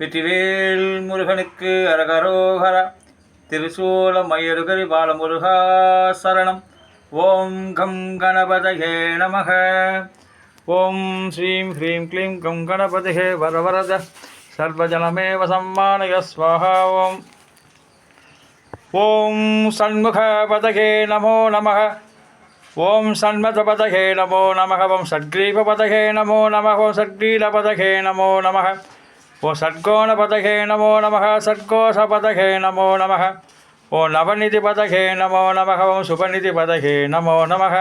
வெற்றிவேல் முருகனுக்கு அரகரோகரா. திருசூலம் மயூரகரி பாலமுருகா சரணம். ஓம் கம் கணபதயே நமக. ஓம் ஸ்ரீம் ஹ்ரீம் க்ளீம் கம் கணபதயே வரவரத சர்வஜனமேவ சம்மானய ஸ்வாஹா. ஓம் சண்முகபதயே நமோ நமः. ஓம் சண்மதபதயே நமோ நமः. ஓம் சட்கிரீபபதயே நமோ நமः. ஓம் சட்கிரீடபதயே நமோ நமः. ஓம் சட்கோணபதயே நமோ நமः. சட்கோஷபதயே நமோ நமः. ஓம் நவநிதிபதயே நமோ நமः. ஓம் சுபநிதிபதயே நமோ நமः.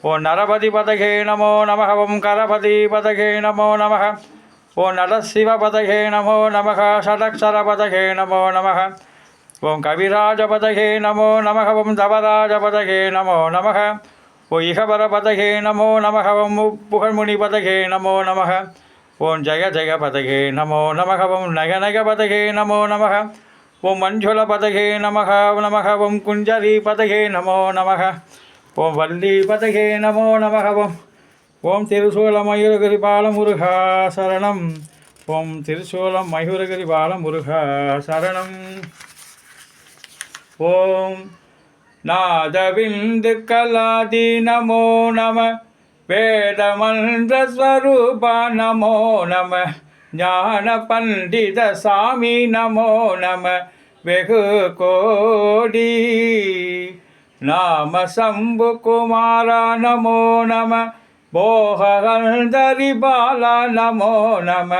ஓம் நரபதிபதயே நமோ நமः. ஓம் கரபதிபதயே நமோ நமः. ஓம் நரசிவபதயே நமோ நமः. ஷடக்ஷரபதயே நமோ நமः. ஓம் கவிராஜபதயே நமோ நமः. ஓம் தவராஜபதயே நமோ நமः. ஓம் இகபரபதயே நமோ நமः. ஓம் புகழ்முனிபதயே நமோ நமः. ஓம் ஜெய ஜெயபதயே நமோ நமः. ஓம் நயநயபதயே நமோ நமः. ஓம் மஞ்சுளபதயே நமः நமः. ஓம் குஞ்சரீபதயே நமோ நமः. ஓம் வல்லிபதயே நமோ நமः. ஓம் திருசூலம் மயூரகிரி பாலமுருகா சரணம். ஓம் திருசூலம் மயூரகிரி பாலமுருகா சரணம். ஓம் நாதவிந்து கலாதி நமோ நம. வேதமந்திரஸ்வரூப நமோ நம. ஞான பண்டித சாமி நமோ நம. வெகு கோடி நாம சம்பு குமாரா நமோ நம. போகந்தரி பாலா நமோ நம.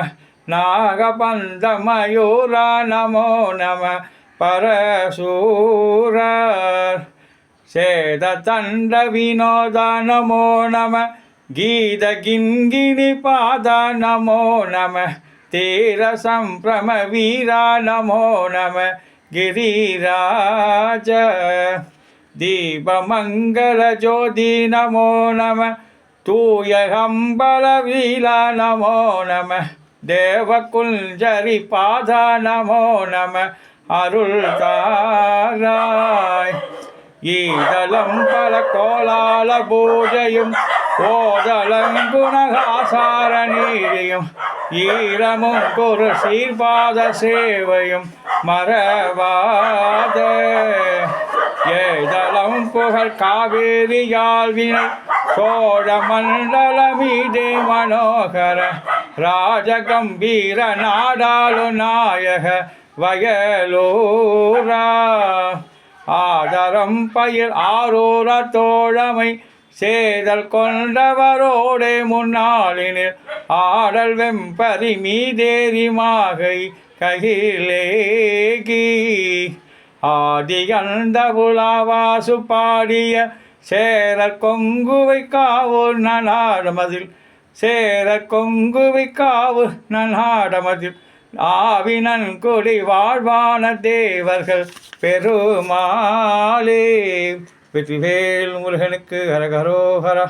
நாகபந்த மயூரா நமோ நம. பரசூர சேத தண்ட வினோத நமோ நம. கீத கிங்கினி பாத நமோ நம. தீர சம்பிரம வீரா நமோ நம. கிரிராஜ தீபமங்கல ஜோதி நமோ நம. தூயகம்பல வீலா நமோ நம. தேவகுஞ்சரி பாத நமோ நம. அருள் தாராய் ஈதலம் பல கோலால பூஜையும் ஓதலங்குணகாசார நீதியும் ஈரமும் குரு சீர்பாத சேவையும் மறவாத ஏதலம் புகழ் காவேரி யாழ்வினை சோழ மண்டல மீதே மனோகர ராஜகம்பீர நாடாளு நாயக வயலூரா. ஆதரம் பயில் ஆரூர தோழமை சேதல் கொண்டவரோடே முன்னாளினில் ஆடல் வெம்பரி மீதேறி மாகை கையிலேகி ஆதியந்த புலாவாசு பாடிய சேரர் கொங்குவை காவூர் நனாடமதில். சேரர் கொங்குவை காவூர் நனாடமதில். ஆவினன் கொடி வாழ்வான தேவர்கள் பெருமாளே. வெற்றிவேல் முருகனுக்கு அரகரோகரா.